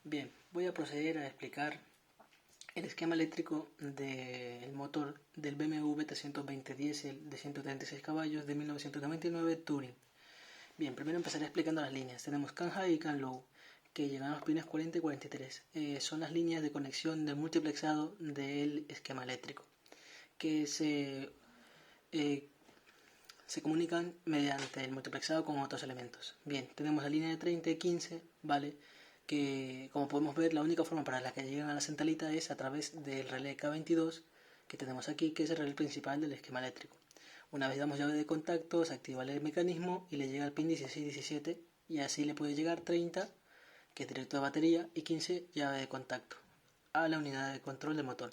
Bien, voy a proceder a explicar el esquema eléctrico del motor del BMW 320 Diesel de 136 caballos de 1999 Touring. Bien, primero empezaré explicando las líneas. Tenemos CAN High y CAN Low, que llegan a los pines 40 y 43. Son las líneas de conexión del multiplexado del esquema eléctrico, que se comunican mediante el multiplexado con otros elementos. Bien, tenemos la línea de 30 y 15, ¿vale? Que como podemos ver, la única forma para la que llegan a la centralita es a través del relé K22 que tenemos aquí, que es el relé principal del esquema eléctrico. Una vez damos llave de contacto, se activa el mecanismo y le llega al pin 16-17, y así le puede llegar 30, que es directo de batería, y 15, llave de contacto, a la unidad de control del motor.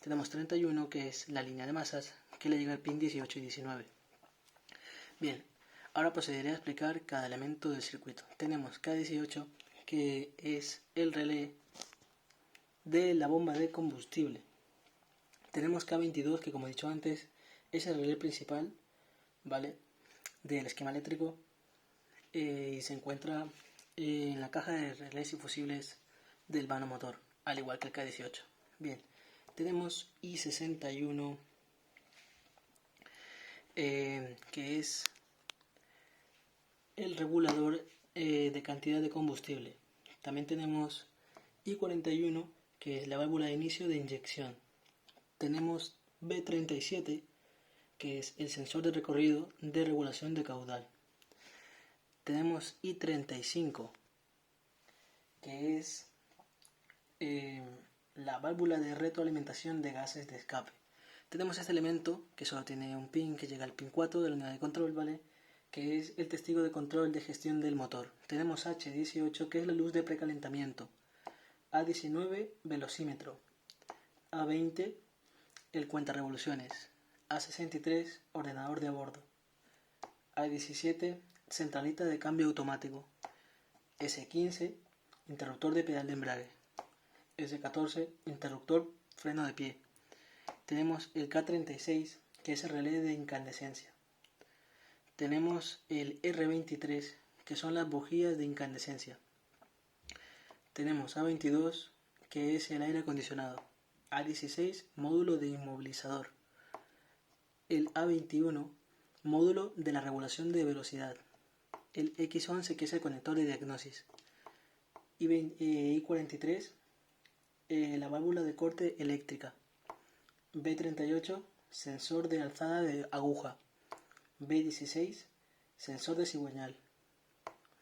Tenemos 31, que es la línea de masas, que le llega al pin 18 y 19. Bien, ahora procederé a explicar cada elemento del circuito. Tenemos K18, que es el relé de la bomba de combustible. Tenemos K22, que como he dicho antes, es el relé principal, ¿vale?, del esquema eléctrico, y se encuentra en la caja de relés y fusibles del vano motor, al igual que el K18. Bien, tenemos I61, que es el regulador de cantidad de combustible. También tenemos I41, que es la válvula de inicio de inyección. Tenemos B37, que es el sensor de recorrido de regulación de caudal. Tenemos I35, que es la válvula de retroalimentación de gases de escape. Tenemos este elemento que solo tiene un pin que llega al pin 4 de la unidad de control, ¿vale?, que es el testigo de control de gestión del motor. Tenemos H18, que es la luz de precalentamiento. A19, velocímetro. A20, el cuenta revoluciones. A63, ordenador de a bordo. A17, centralita de cambio automático. S15, interruptor de pedal de embrague. S14, interruptor freno de pie. Tenemos el K36, que es el relé de incandescencia. Tenemos el R23, que son las bujías de incandescencia. Tenemos A22, que es el aire acondicionado. A16, módulo de inmovilizador. El A21, módulo de la regulación de velocidad. El X11, que es el conector de diagnosis. I43, la válvula de corte eléctrica. B38, sensor de alzada de aguja. B16, sensor de cigüeñal.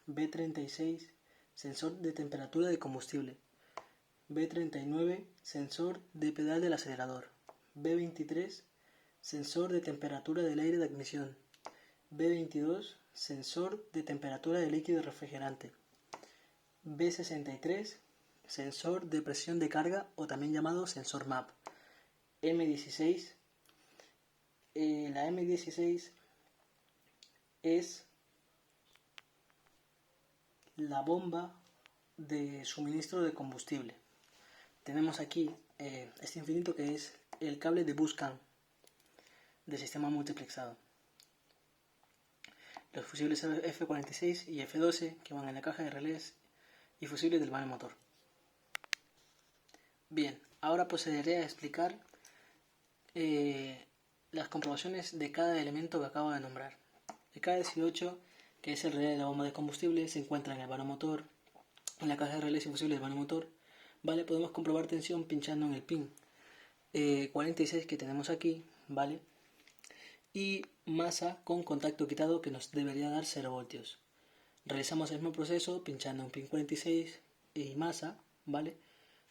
B36, sensor de temperatura de combustible. B39, sensor de pedal del acelerador. B23, sensor de temperatura del aire de admisión. B22, sensor de temperatura del líquido refrigerante. B63, sensor de presión de carga, o también llamado sensor MAP. M16, la M16 es la bomba de suministro de combustible. Tenemos aquí este infinito, que es el cable de bus CAN del sistema multiplexado. Los fusibles F46 y F12, que van en la caja de relés y fusibles del vano motor. Bien, ahora procederé a explicar las comprobaciones de cada elemento que acabo de nombrar. El K18, que es el relé de la bomba de combustible, se encuentra en el vano motor, en la caja de relés y fusibles del vano motor. Vale, podemos comprobar tensión pinchando en el pin 46 que tenemos aquí, ¿vale?, y masa con contacto quitado, que nos debería dar 0 voltios. Realizamos el mismo proceso pinchando en pin 46 y masa, ¿vale?,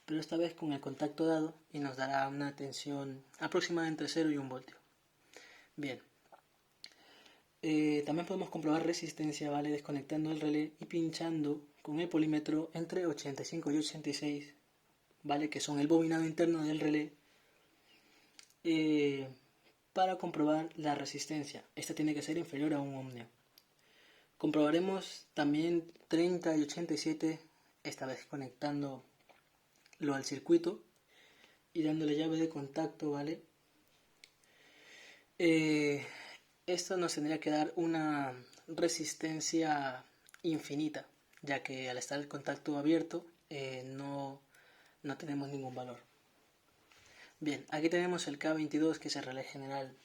pero esta vez con el contacto dado, y nos dará una tensión aproximada entre 0 y 1 voltio. Bien, también podemos comprobar resistencia, ¿vale?, desconectando el relé y pinchando con el polímetro entre 85 y 86, ¿vale?, que son el bobinado interno del relé, para comprobar la resistencia. Esta tiene que ser inferior a 1 ohmio. Comprobaremos también 30 y 87, esta vez conectándolo al circuito y dándole llave de contacto, ¿vale? Esto nos tendría que dar una resistencia infinita, ya que al estar el contacto abierto no tenemos ningún valor. Bien, aquí tenemos el K22, que es el relé general.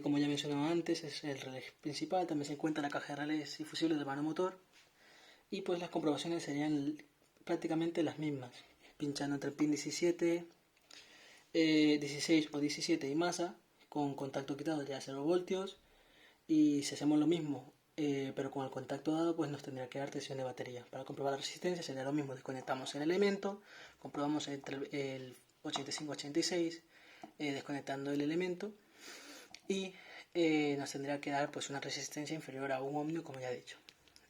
Como ya mencionaba antes, es el relé principal. También se encuentra la caja de relés y fusibles del vano motor. Y pues las comprobaciones serían prácticamente las mismas. Pinchando entre el pin 17, 16 o 17 y masa, con contacto quitado ya 0 voltios. Y si hacemos lo mismo, pero con el contacto dado, pues nos tendría que dar tensión de batería. Para comprobar la resistencia sería lo mismo. Desconectamos el elemento, comprobamos entre el 85-86, desconectando el elemento, y nos tendría que dar pues una resistencia inferior a 1 ohmio, como ya he dicho.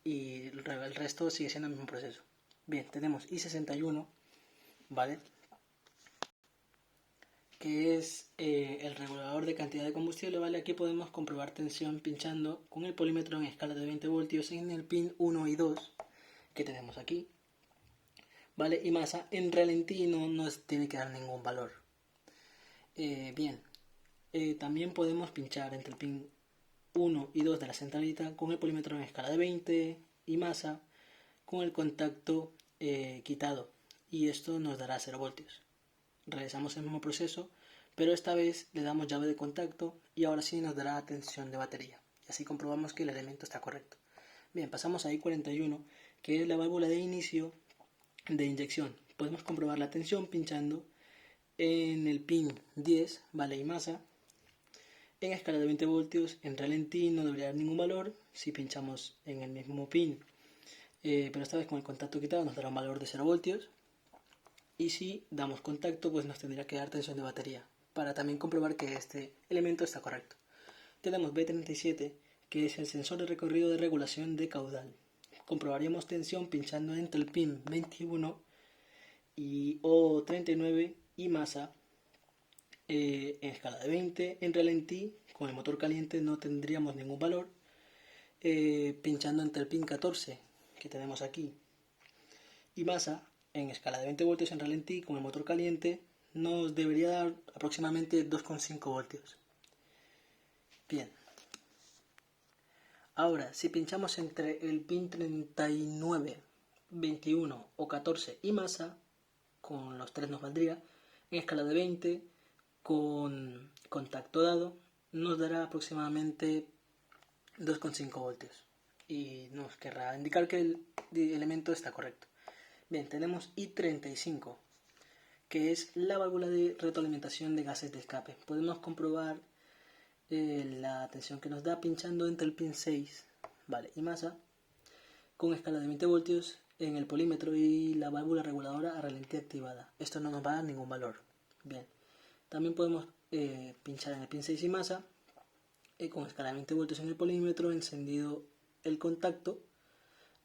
Y el resto sigue siendo el mismo proceso. Bien, tenemos I61, ¿vale? Que es el regulador de cantidad de combustible, ¿vale? Aquí podemos comprobar tensión pinchando con el polímetro en escala de 20 voltios en el pin 1 y 2 que tenemos aquí, ¿vale? Y masa en ralentí no nos tiene que dar ningún valor. Bien, también podemos pinchar entre el pin 1 y 2 de la centralita con el polímetro en escala de 20 y masa con el contacto quitado, y esto nos dará 0 voltios. Realizamos el mismo proceso, pero esta vez le damos llave de contacto y ahora sí nos dará tensión de batería. Y así comprobamos que el elemento está correcto. Bien, pasamos a I41, que es la válvula de inicio de inyección. Podemos comprobar la tensión pinchando en el pin 10, ¿vale? Y masa en escala de 20 voltios. En ralentí no debería dar ningún valor. Si pinchamos en el mismo pin, pero esta vez con el contacto quitado, nos dará un valor de 0 voltios. Y si damos contacto, pues nos tendría que dar tensión de batería, para también comprobar que este elemento está correcto. Tenemos B37, que es el sensor de recorrido de regulación de caudal. Comprobaríamos tensión pinchando entre el pin 21 o 39 y masa en escala de 20. En ralentí, con el motor caliente, no tendríamos ningún valor. Pinchando entre el pin 14, que tenemos aquí, y masa en escala de 20 voltios en ralentí con el motor caliente, nos debería dar aproximadamente 2,5 voltios. Bien. Ahora, si pinchamos entre el pin 39, 21 o 14 y masa, con los tres nos valdría, en escala de 20, con contacto dado, nos dará aproximadamente 2,5 voltios. Y nos querrá indicar que el elemento está correcto. Bien, tenemos I35, que es la válvula de retroalimentación de gases de escape. Podemos comprobar la tensión que nos da pinchando entre el pin 6, ¿vale? Y masa con escala de 20 voltios en el polímetro y la válvula reguladora a ralentí activada. Esto no nos va a dar ningún valor. Bien, también podemos pinchar en el pin 6 y masa con escala de 20 voltios en el polímetro, encendido el contacto,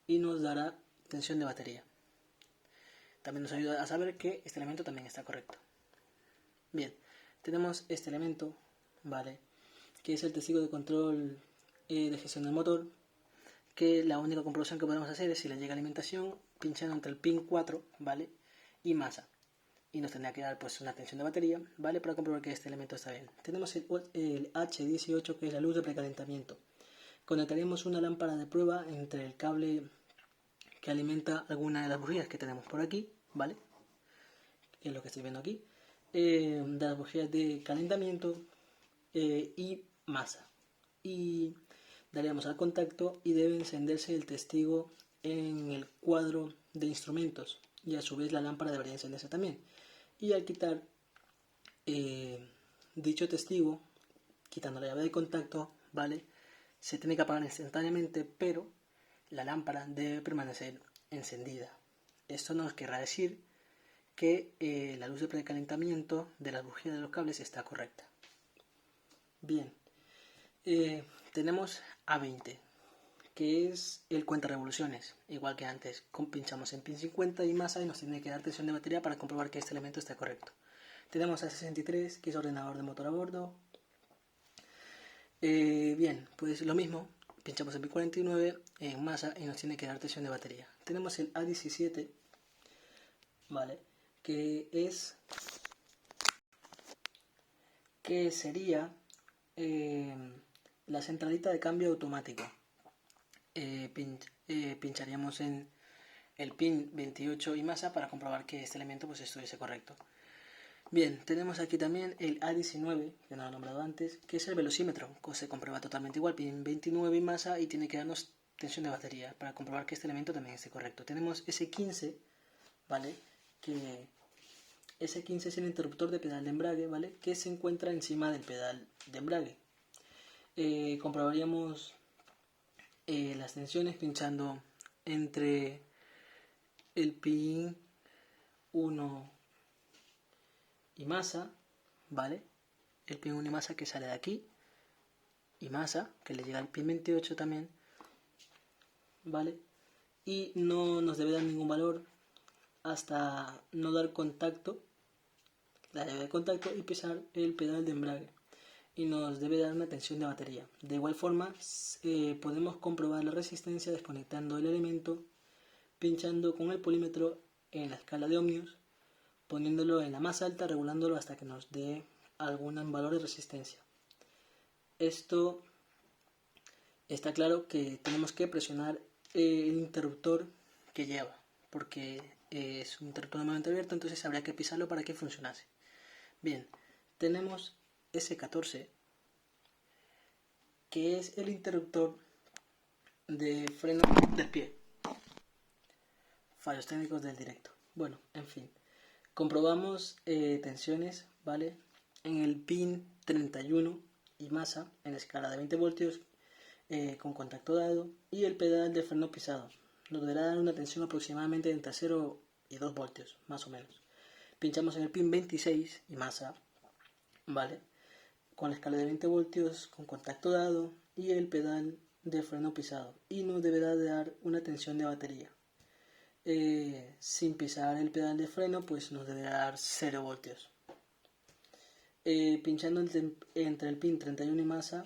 y nos dará tensión de batería. También nos ayuda a saber que este elemento también está correcto. Bien, tenemos este elemento, ¿vale? Que es el testigo de control de gestión del motor, que la única comprobación que podemos hacer es si le llega alimentación pinchando entre el pin 4, ¿vale? Y masa. Y nos tendrá que dar pues una tensión de batería, ¿vale? Para comprobar que este elemento está bien. Tenemos el H18, que es la luz de precalentamiento. Conectaremos una lámpara de prueba entre el cable que alimenta alguna de las bujías que tenemos por aquí, ¿vale? Que es lo que estoy viendo aquí. De las bujías de calentamiento y masa. Y daríamos al contacto y debe encenderse el testigo en el cuadro de instrumentos, y a su vez la lámpara debería encenderse también. Y al quitar dicho testigo, quitando la llave de contacto, ¿vale? Se tiene que apagar instantáneamente, pero la lámpara debe permanecer encendida. Esto nos querrá decir que la luz de precalentamiento de las bujías de los cables está correcta. Bien, tenemos A20, que es el cuenta revoluciones. Igual que antes, pinchamos en pin 50 y masa y nos tiene que dar tensión de batería para comprobar que este elemento está correcto. Tenemos A63, que es ordenador de motor a bordo. Bien, pues lo mismo, pinchamos en pin 49 en masa y nos tiene que dar tensión de batería. Tenemos el A17, ¿vale? Que sería la centralita de cambio automático. Pincharíamos en el pin 28 y masa para comprobar que este elemento pues estuviese correcto. Bien, tenemos aquí también el A19, que no lo he nombrado antes, que es el velocímetro, que se comprueba totalmente igual, pin 29 y masa, y tiene que darnos tensión de batería para comprobar que este elemento también esté correcto. Tenemos S15, ¿vale? Que S15 es el interruptor de pedal de embrague, ¿vale? Que se encuentra encima del pedal de embrague. Comprobaríamos las tensiones pinchando entre el pin 1 y masa, ¿vale? El pin 1 y masa que sale de aquí, y masa, que le llega al pin 28 también, ¿vale? Y no nos debe dar ningún valor hasta no dar contacto, la llave de contacto, y pisar el pedal de embrague. Y nos debe dar una tensión de batería. De igual forma, podemos comprobar la resistencia desconectando el elemento, pinchando con el polímetro en la escala de ohmios, poniéndolo en la más alta, regulándolo hasta que nos dé algún valor de resistencia. Esto está claro que tenemos que presionar el interruptor que lleva, porque es un interruptor normalmente abierto, entonces habría que pisarlo para que funcionase. Bien, tenemos S14, que es el interruptor de freno del pie. Fallos técnicos del directo. Bueno, en fin. Comprobamos tensiones, ¿vale? En el pin 31 y masa en escala de 20 voltios con contacto dado, y el pedal de freno pisado. Nos deberá dar una tensión aproximadamente entre 0 y 2 voltios, más o menos. Pinchamos en el pin 26 y masa, ¿vale? Con la escala de 20 voltios con contacto dado y el pedal de freno pisado, y nos deberá dar una tensión de batería. Sin pisar el pedal de freno, pues nos deberá dar 0 voltios. Pinchando entre el pin 31 y masa,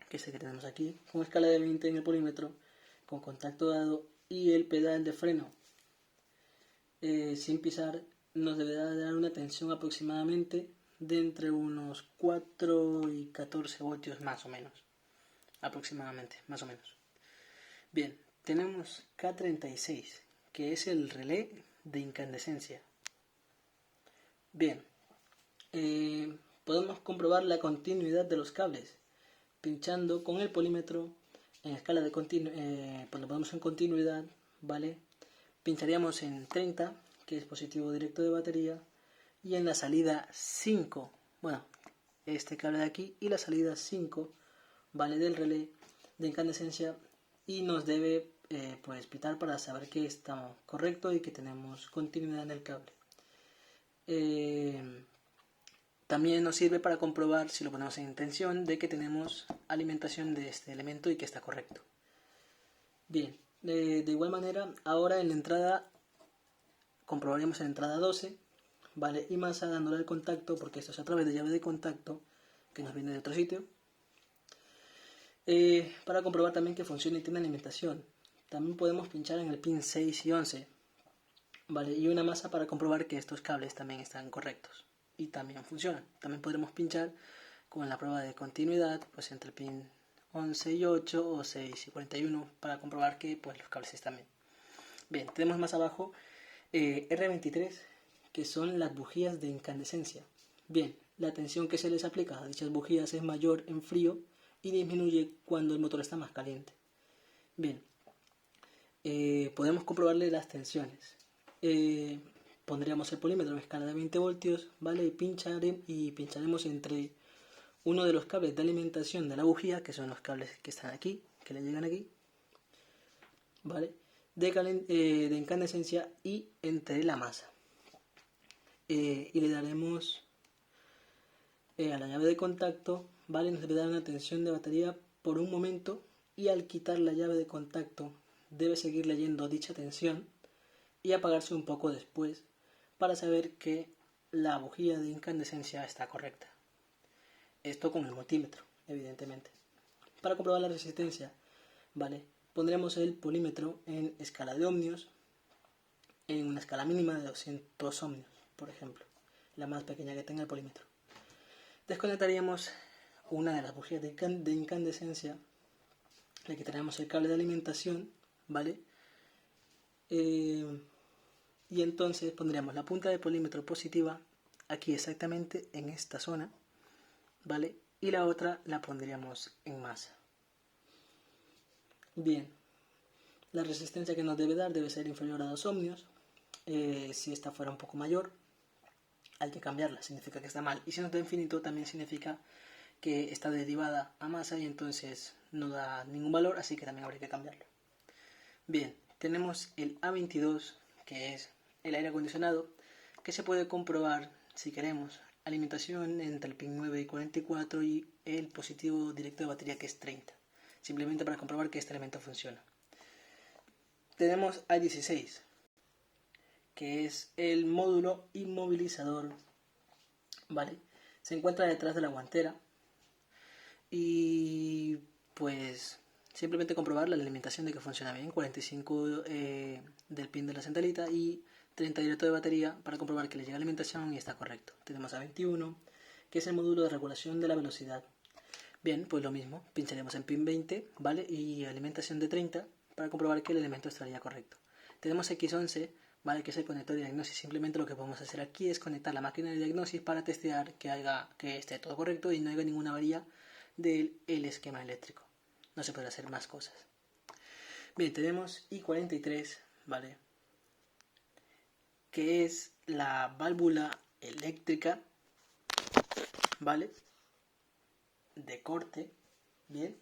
que es el que tenemos aquí, con escala de 20 en el polímetro, con contacto dado y el pedal de freno sin pisar, nos deberá dar una tensión aproximadamente de entre unos 4 y 14 voltios más o menos. Aproximadamente, más o menos. Bien, tenemos K36, que es el relé de incandescencia. Bien, podemos comprobar la continuidad de los cables pinchando con el polímetro en escala de cuando ponemos en continuidad, ¿vale? Pincharíamos en 30, que es positivo directo de batería, y en la salida 5, bueno, este cable de aquí, y la salida 5, ¿vale? Del relé de incandescencia, y nos debe pues pitar para saber que estamos correcto y que tenemos continuidad en el cable. También nos sirve para comprobar, si lo ponemos en tensión, de que tenemos alimentación de este elemento y que está correcto. Bien, de igual manera, ahora en la entrada comprobaremos en la entrada 12, ¿vale? Y masa dándole el contacto, porque esto es a través de llave de contacto que nos viene de otro sitio, para comprobar también que funciona y tiene alimentación. También podemos pinchar en el pin 6 y 11, ¿vale? Y una masa para comprobar que estos cables también están correctos y también funcionan. También podremos pinchar con la prueba de continuidad, pues entre el pin 11 y 8 o 6 y 41 para comprobar que pues los cables están bien. Bien, tenemos más abajo R23, que son las bujías de incandescencia. Bien, la tensión que se les aplica a dichas bujías es mayor en frío y disminuye cuando el motor está más caliente. Bien, podemos comprobarle las tensiones. Pondríamos el polímetro en escala de 20 voltios, ¿vale? Y pincharemos entre uno de los cables de alimentación de la bujía, que son los cables que están aquí, que le llegan aquí, ¿vale? De incandescencia, y entre la masa. Y le daremos a la llave de contacto, ¿vale? Nos debe dar una tensión de batería por un momento, y al quitar la llave de contacto debe seguir leyendo dicha tensión y apagarse un poco después para saber que la bujía de incandescencia está correcta. Esto con el multímetro, evidentemente. Para comprobar la resistencia, ¿vale? Pondremos el polímetro en escala de ohmios, en una escala mínima de 200 ohmios, por ejemplo, la más pequeña que tenga el polímetro. Desconectaríamos una de las bujías de incandescencia, le quitaremos el cable de alimentación, ¿vale? Y entonces pondríamos la punta del polímetro positiva aquí exactamente en esta zona, ¿vale? Y la otra la pondríamos en masa. Bien, la resistencia que nos debe dar debe ser inferior a 2 ohmios. Si esta fuera un poco mayor, hay que cambiarla, significa que está mal. Y si nos da infinito, también significa que está derivada a masa y entonces no da ningún valor, así que también habría que cambiarlo. Bien, tenemos el A22, que es el aire acondicionado, que se puede comprobar, si queremos, alimentación entre el pin 9 y 44 y el positivo directo de batería, que es 30, simplemente para comprobar que este elemento funciona. Tenemos A16, que es el módulo inmovilizador, ¿vale? Se encuentra detrás de la guantera y pues simplemente comprobar la alimentación de que funciona bien, 45 del pin de la centralita y 30 directo de batería para comprobar que le llega alimentación y está correcto. Tenemos A21, que es el módulo de regulación de la velocidad. Bien, pues lo mismo, pincharemos en pin 20, ¿vale? Y alimentación de 30 para comprobar que el elemento estaría correcto. Tenemos X11, ¿vale? Que es el conector de diagnosis. Simplemente lo que podemos hacer aquí es conectar la máquina de diagnosis para testear que esté todo correcto y no haya ninguna avería del esquema eléctrico. No se puede hacer más cosas. Bien, tenemos I43, ¿vale? Que es la válvula eléctrica, ¿vale? De corte, bien.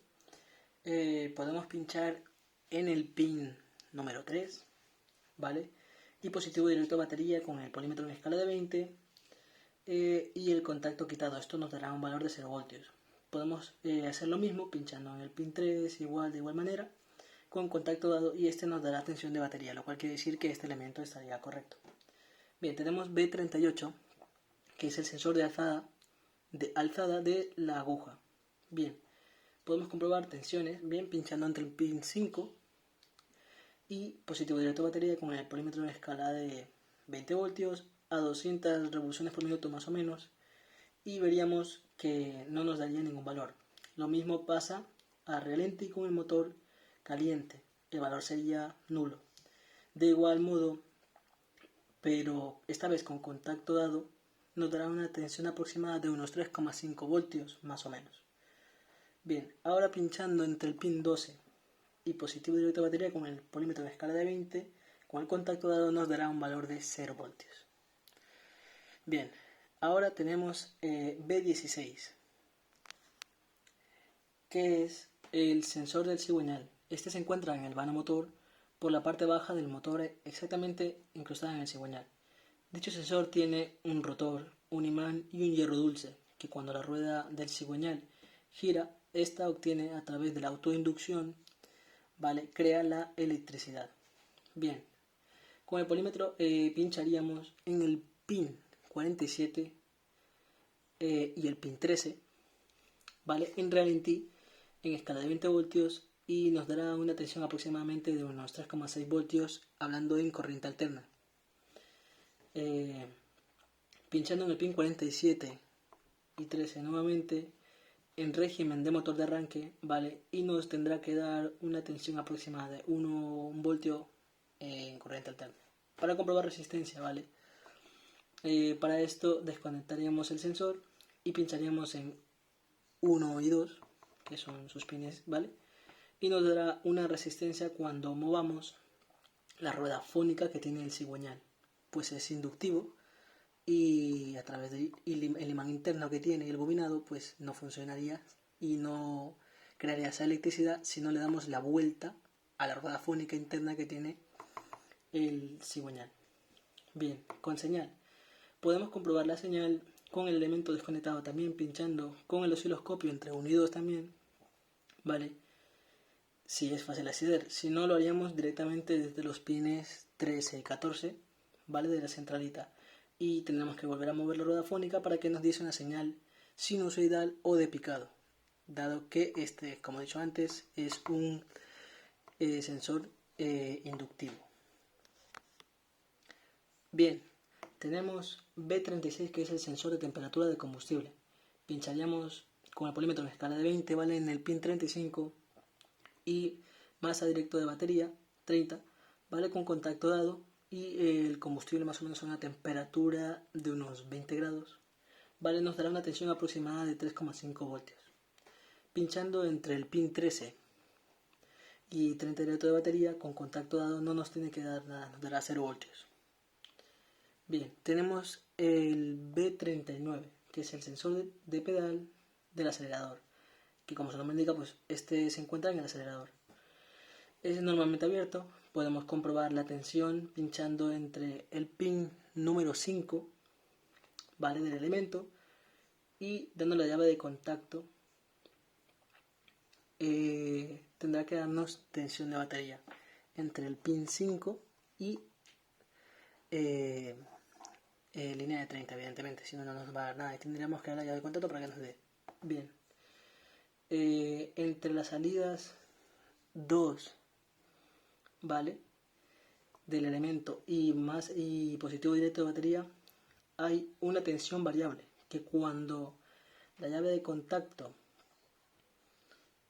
Podemos pinchar en el pin número 3, ¿vale? Y positivo directo a batería con el polímetro en escala de 20 y el contacto quitado. Esto nos dará un valor de 0 voltios. Podemos hacer lo mismo pinchando en el pin 3 de igual manera con contacto dado y este nos dará tensión de batería, lo cual quiere decir que este elemento estaría correcto. Bien, tenemos B38, que es el sensor de alzada de la aguja. Bien, podemos comprobar tensiones, bien, pinchando entre el pin 5 y positivo directo a batería con el polímetro en escala de 20 voltios a 200 revoluciones por minuto más o menos, y veríamos que no nos daría ningún valor. Lo mismo pasa a relenti con el motor caliente, el valor sería nulo. De igual modo, pero esta vez con contacto dado, nos dará una tensión aproximada de unos 3,5 voltios más o menos. Bien, ahora pinchando entre el pin 12 y positivo directo a batería con el polímetro en escala de 20, con el contacto dado nos dará un valor de 0 voltios. Bien, ahora tenemos B16, que es el sensor del cigüeñal. Este se encuentra en el vano motor por la parte baja del motor, exactamente incrustada en el cigüeñal. Dicho sensor tiene un rotor, un imán y un hierro dulce, que cuando la rueda del cigüeñal gira, esta obtiene a través de la autoinducción, ¿vale? Crea la electricidad. Bien, con el polímetro pincharíamos en el pin 47 y el pin 13, ¿vale? En ralentí, en escala de 20 voltios y nos dará una tensión aproximadamente de unos 3,6 voltios hablando en corriente alterna. Pinchando en el pin 47 y 13 nuevamente en régimen de motor de arranque, ¿vale? Y nos tendrá que dar una tensión aproximada de 1 voltio en corriente alterna. Para comprobar resistencia, ¿vale? Para esto desconectaríamos el sensor y pincharíamos en 1 y 2, que son sus pines, ¿vale? Y nos dará una resistencia cuando movamos la rueda fónica que tiene el cigüeñal. Pues es inductivo y a través del imán interno que tiene el bobinado, pues no funcionaría y no crearía esa electricidad si no le damos la vuelta a la rueda fónica interna que tiene el cigüeñal. Bien, con señal. Podemos comprobar la señal con el elemento desconectado también, pinchando con el osciloscopio entre 1 y 2 también, ¿vale? Si es fácil acceder, si no lo haríamos directamente desde los pines 13 y 14, ¿vale? De la centralita. Y tendremos que volver a mover la rueda fónica para que nos diese una señal sinusoidal o de picado, dado que este, como he dicho antes, es un sensor inductivo. Bien, tenemos B36, que es el sensor de temperatura de combustible. Pincharíamos con el polímetro en escala de 20, ¿vale? En el pin 35 y masa directo de batería 30 ¿vale? Con contacto dado, y el combustible más o menos a una temperatura de unos 20 grados, ¿vale? Nos dará una tensión aproximada de 3,5 voltios. Pinchando entre el pin 13 y 30 directo de batería, con contacto dado no nos tiene que dar nada, nos dará 0 voltios. Bien, tenemos el B39, que es el sensor de pedal del acelerador, que como su nombre indica, pues este se encuentra en el acelerador. Es normalmente abierto, podemos comprobar la tensión pinchando entre el pin número 5, ¿vale? Del elemento, y dando la llave de contacto tendrá que darnos tensión de batería entre el pin 5 y línea de 30, evidentemente, si no, no nos va a dar nada y tendríamos que dar la llave de contacto para que nos dé. Bien, entre las salidas 2, ¿vale? Del elemento y positivo directo de batería hay una tensión variable, que cuando la llave de contacto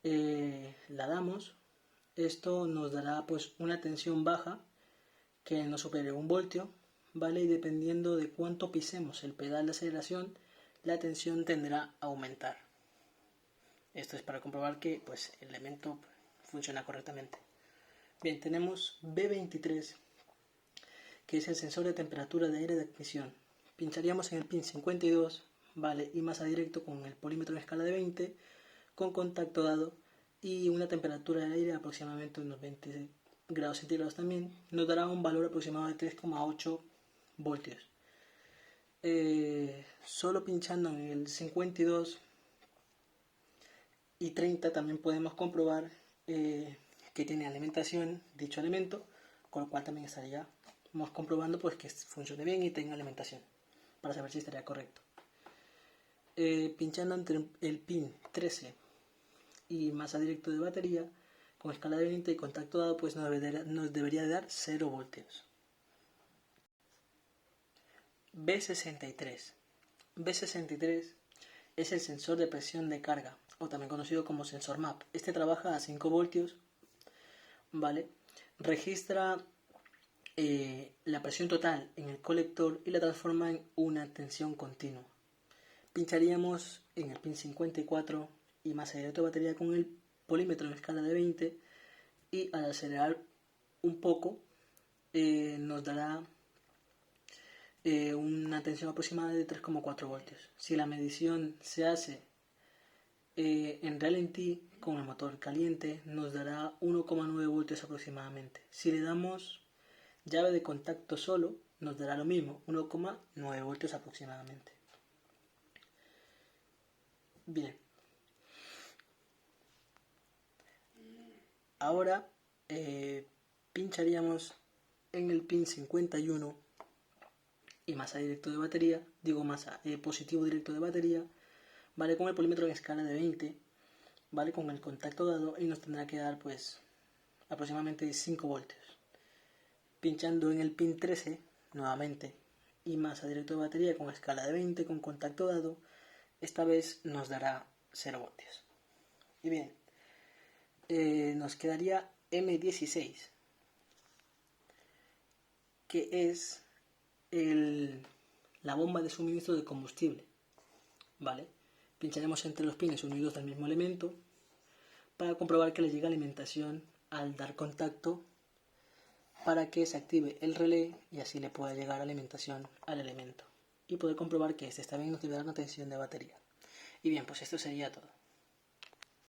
la damos, esto nos dará pues una tensión baja que no supere 1 voltio, ¿vale? Y dependiendo de cuánto pisemos el pedal de aceleración, la tensión tendrá a aumentar. Esto es para comprobar que pues, el elemento funciona correctamente. Bien, tenemos B23, que es el sensor de temperatura de aire de admisión. Pincharíamos en el pin 52, ¿vale? Y masa directo con el polímetro en escala de 20, con contacto dado y una temperatura del aire de aproximadamente unos 20 grados centígrados también, nos dará un valor aproximado de 3,8 voltios. Solo pinchando en el 52 y 30 también podemos comprobar que tiene alimentación dicho elemento, con lo cual también estaríamos comprobando pues, que funcione bien y tenga alimentación, para saber si estaría correcto. Pinchando entre el pin 13 y masa directo de batería, con escala de 20 y contacto dado, pues nos debería de dar 0 voltios. B63. B63 es el sensor de presión de carga, o también conocido como sensor MAP. Este trabaja a 5 voltios, ¿vale? Registra la presión total en el colector y la transforma en una tensión continua. Pincharíamos en el pin 54 y masa directo de batería con el polímetro en escala de 20, y al acelerar un poco nos dará una tensión aproximada de 3,4 voltios. Si la medición se hace en ralentí con el motor caliente, nos dará 1,9 voltios aproximadamente. Si le damos llave de contacto solo, nos dará lo mismo, 1,9 voltios aproximadamente. Bien. Ahora pincharíamos en el pin 51 y masa directo de batería, positivo directo de batería, ¿vale? Con el polímetro en escala de 20, ¿vale? Con el contacto dado, y nos tendrá que dar pues aproximadamente 5 voltios. Pinchando en el pin 13 nuevamente y masa directo de batería con escala de 20 con contacto dado, esta vez nos dará 0 voltios. Y bien, nos quedaría M16, que es la bomba de suministro de combustible, ¿vale? Pincharemos entre los pines unidos del mismo elemento para comprobar que le llega alimentación al dar contacto, para que se active el relé y así le pueda llegar alimentación al elemento y poder comprobar que este está bien, nos debe dar una tensión de batería. Y bien, pues esto sería todo.